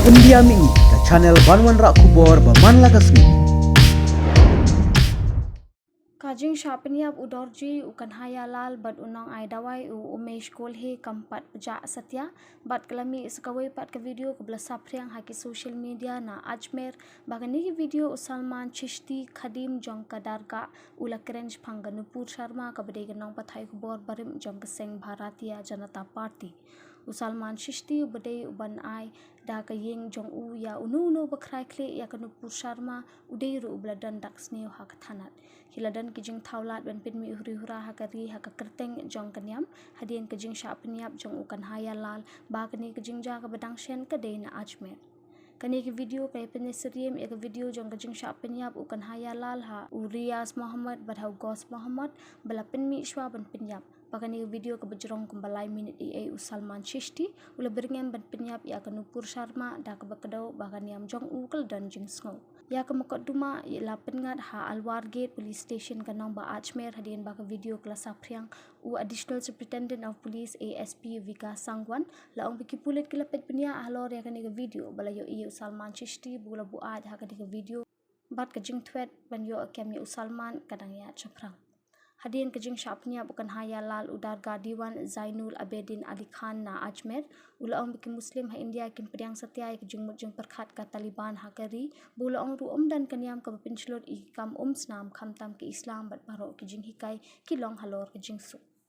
India Mi ke channel Banwan Rak Kubor Baman Lagasmi. Kajing Shapaniab Udorji Ukanhaya Lal Bad Unang Aidawai Umesh Kolhe Kampat Pejak Satya Bad Kelami Sekawai Pat ke video ke belas Sapriang haki social media na Ajmer bagani video Salman Chishti Khadim Jong Kadarga Ula Kerenj Panganupur Sharma kabadai genong Pathai Kubor Barim Jong Keseng Bharatiya Janata Party Salman Chishti ubadai uban ai da kayeng jong u ya unu bakrai kle ya kanupur Sharma udairu ubladan daksneo hakathanat hiladan kijing thaulat ban pinmi uhri hura hakari hakakerteng jong kanyam hadien kijing Shapaniab jong ukan haya lal bakani kijing ja kabadang shen kadai na Ajmer kani ki video kay penesriem ya video jong kijing Shapaniab ukan haya lal ha Urias Muhammad badhau Gos Muhammad bala pinmi shwa ban pinyap Pakani video ke berjerong kembalai minit EA Salman Chishti ula beringan ban penyap ya kanupur Sharma da ke bakadau bahkan yam jong ukal dan jing snow ya ke makot duma ya pengat ha Alwar Gate Police Station kanong ba Ajmer hadian baka video kelas apriang Additional Superintendent of Police ASP Vika Sangwan laong biki pulit kelapet penia ahlor ya kani video balayo EA Salman Chishti bula buat ha kani video bat ke jing tweet ban yo kem ya Salman kadang ya chaprang Hadian kejing Shapaniab bukan haya lal udarga Diwan Zainul Abedin Ali Khan na Ajmer ulaong biki Muslim ha India kim pediang setia kejing mujung perkhat ka Taliban hakari bulaong ruom dan kaniam ka pinslot ikam snam khamtam ke Islam bat baro kejing hikai kilong halor kejing su